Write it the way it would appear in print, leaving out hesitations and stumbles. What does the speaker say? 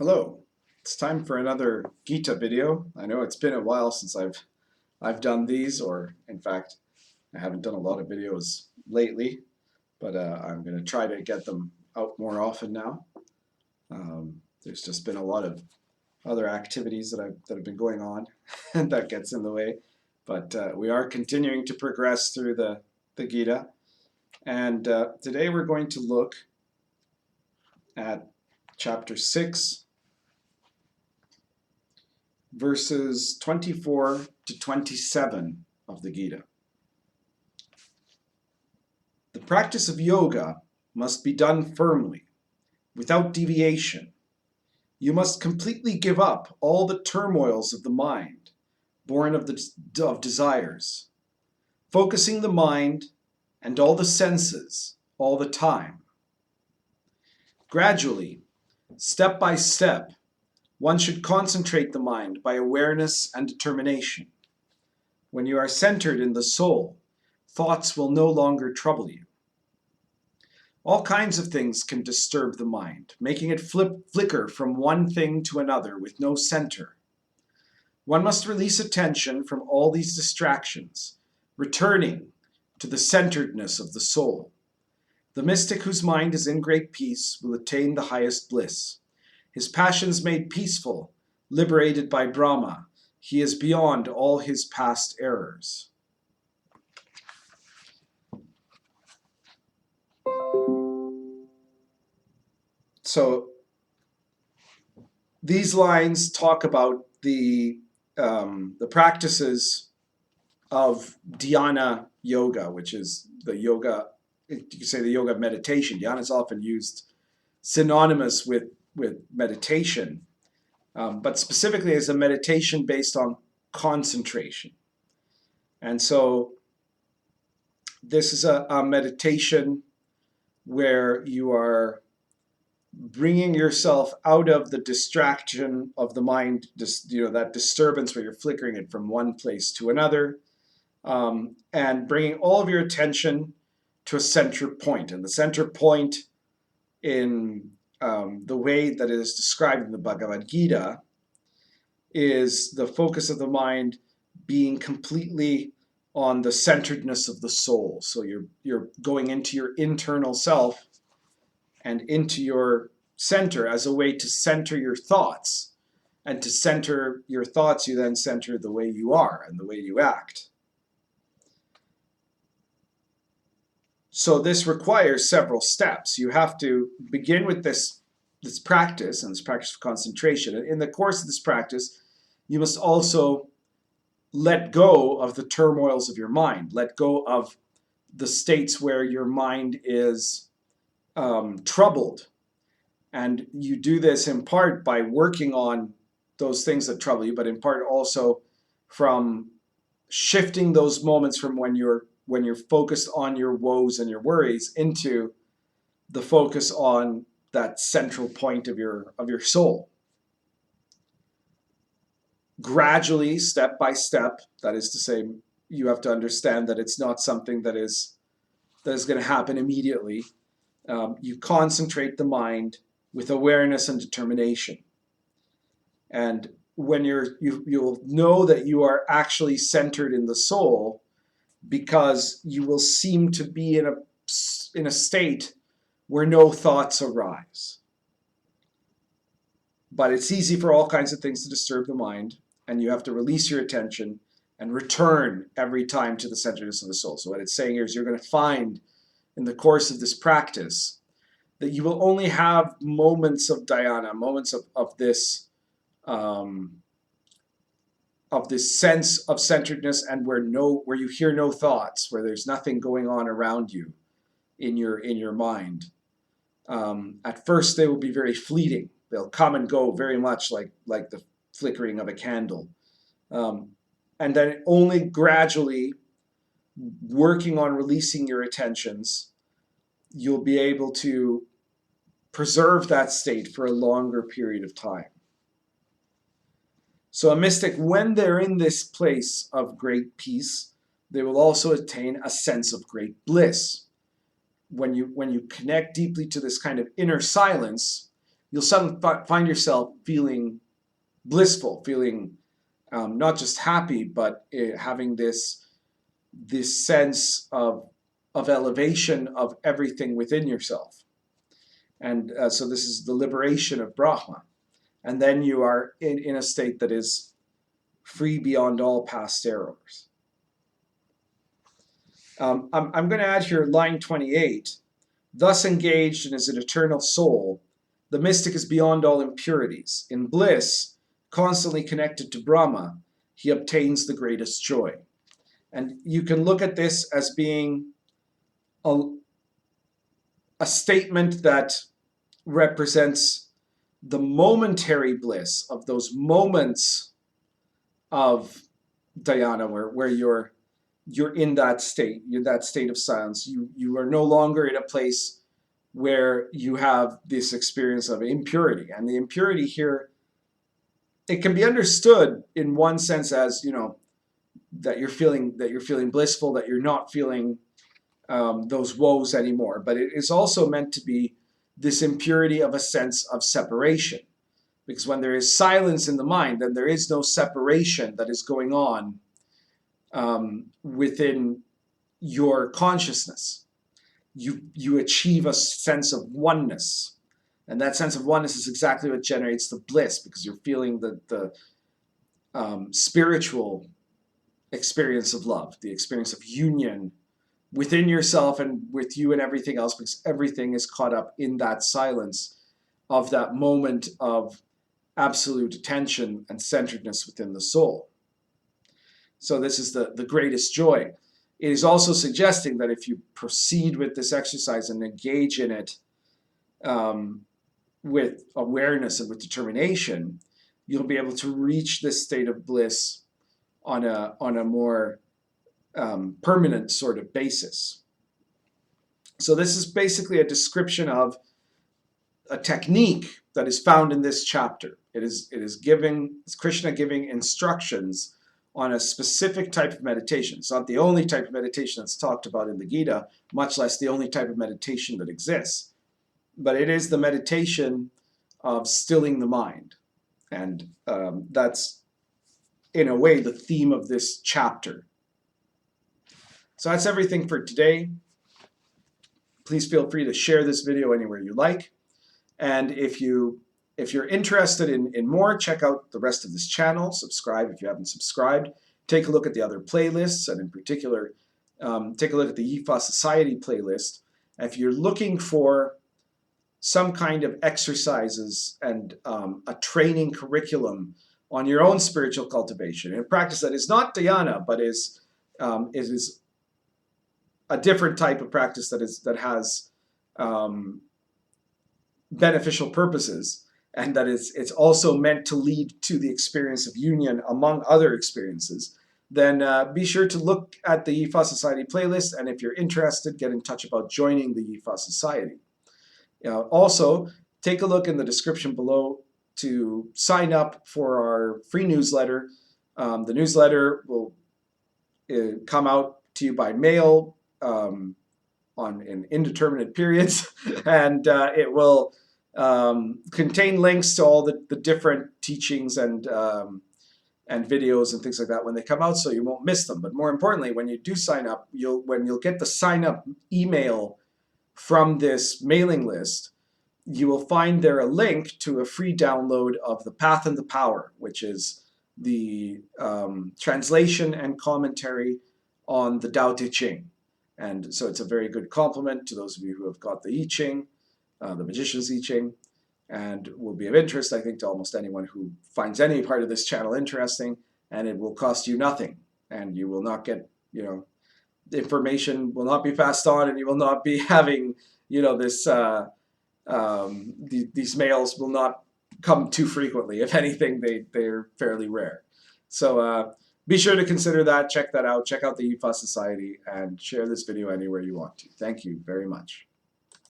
Hello, it's time for another Gita video. I know it's been a while since I've done these, or in fact, I haven't done a lot of videos lately, but I'm going to try to get them out more often now. There's just been a lot of other activities that have been going on, and that gets in the way. But we are continuing to progress through the Gita, and today we're going to look at chapter 6. Verses 24 to 27 of the Gita. The practice of yoga must be done firmly, without deviation. You must completely give up all the turmoils of the mind, born of desires, focusing the mind and all the senses all the time. Gradually, step by step, one should concentrate the mind by awareness and determination. When you are centered in the soul, thoughts will no longer trouble you. All kinds of things can disturb the mind, making it flicker from one thing to another with no center. One must release attention from all these distractions, returning to the centeredness of the soul. The mystic whose mind is in great peace will attain the highest bliss. His passions made peaceful, liberated by Brahma, he is beyond all his past errors. So these lines talk about the practices of Dhyana yoga, which is the yoga, you could say the yoga of meditation. Dhyana is often used synonymous with meditation, but specifically as a meditation based on concentration. And so this is a meditation where you are bringing yourself out of the distraction of the mind, that disturbance where you're flickering it from one place to another, and bringing all of your attention to a center point. And the center point in the way that it is described in the Bhagavad Gita is the focus of the mind being completely on the centeredness of the soul. So you're going into your internal self and into your center as a way to center your thoughts. And to center your thoughts, you then center the way you are and the way you act. So this requires several steps. You have to begin with this practice, and this practice of concentration. And in the course of this practice, you must also let go of the turmoils of your mind. Let go of the states where your mind is troubled. And you do this in part by working on those things that trouble you, but in part also from shifting those moments from when you're focused on your woes and your worries into the focus on that central point of your soul. Gradually, step by step, that is to say, you have to understand that it's not something that is going to happen immediately. You concentrate the mind with awareness and determination. And when you'll know that you are actually centered in the soul, because you will seem to be in a state where no thoughts arise. But it's easy for all kinds of things to disturb the mind, and you have to release your attention and return every time to the centeredness of the soul. So what it's saying here is you're going to find in the course of this practice that you will only have moments of dhyana, moments of this sense of centeredness, and where you hear no thoughts, where there's nothing going on around you in your mind. At first, they will be very fleeting. They'll come and go very much like the flickering of a candle. And then only gradually, working on releasing your attentions, you'll be able to preserve that state for a longer period of time. So a mystic, when they're in this place of great peace, they will also attain a sense of great bliss. When you connect deeply to this kind of inner silence, you'll suddenly find yourself feeling blissful, feeling not just happy, but having this sense of elevation of everything within yourself. And so this is the liberation of Brahma. And then you are in a state that is free beyond all past errors. I'm going to add here line 28. Thus engaged and as an eternal soul, the mystic is beyond all impurities. In bliss, constantly connected to Brahma, he obtains the greatest joy. And you can look at this as being a statement that represents the momentary bliss of those moments of dhyana where you're in that state, you're that state of silence. You are no longer in a place where you have this experience of impurity. And the impurity here, it can be understood in one sense as, that you're feeling blissful, that you're not feeling those woes anymore. But it is also meant to be this impurity of a sense of separation. Because when there is silence in the mind, then there is no separation that is going on within your consciousness. You achieve a sense of oneness. And that sense of oneness is exactly what generates the bliss, because you're feeling the spiritual experience of love, the experience of union within yourself and with you and everything else, because everything is caught up in that silence of that moment of absolute attention and centeredness within the soul. So this is the greatest joy. It is also suggesting that if you proceed with this exercise and engage in it with awareness and with determination, you'll be able to reach this state of bliss on a more permanent sort of basis. So this is basically a description of a technique that is found in this chapter. It's Krishna giving instructions on a specific type of meditation. It's not the only type of meditation that's talked about in the Gita, much less the only type of meditation that exists. But it is the meditation of stilling the mind. And that's, in a way, the theme of this chapter. So that's everything for today. Please feel free to share this video anywhere you like. And if you're interested in more, check out the rest of this channel. Subscribe if you haven't subscribed. Take a look at the other playlists, and in particular, take a look at the Yifa Society playlist. And if you're looking for some kind of exercises and a training curriculum on your own spiritual cultivation, in a practice that is not dhyana, but it is a different type of practice that has beneficial purposes, and that it's also meant to lead to the experience of union among other experiences, then be sure to look at the Yifa Society playlist, and if you're interested, get in touch about joining the Yifa Society. Also, take a look in the description below to sign up for our free newsletter. The newsletter will come out to you by mail in indeterminate periods, and it will contain links to all the different teachings and videos and things like that when they come out, so you won't miss them. But more importantly, when you do sign up, when you'll get the sign up email from this mailing list, you will find there a link to a free download of The Path and the Power, which is the translation and commentary on the Tao Te Ching. And so it's a very good complement to those of you who have got the I Ching, the Magician's I Ching, and will be of interest, I think, to almost anyone who finds any part of this channel interesting. And it will cost you nothing, and you will not get, the information will not be passed on, and you will not be having, this these mails will not come too frequently. If anything, they're fairly rare. So be sure to consider that. Check that out. Check out the Yifa Society, and share this video anywhere you want to. Thank you very much.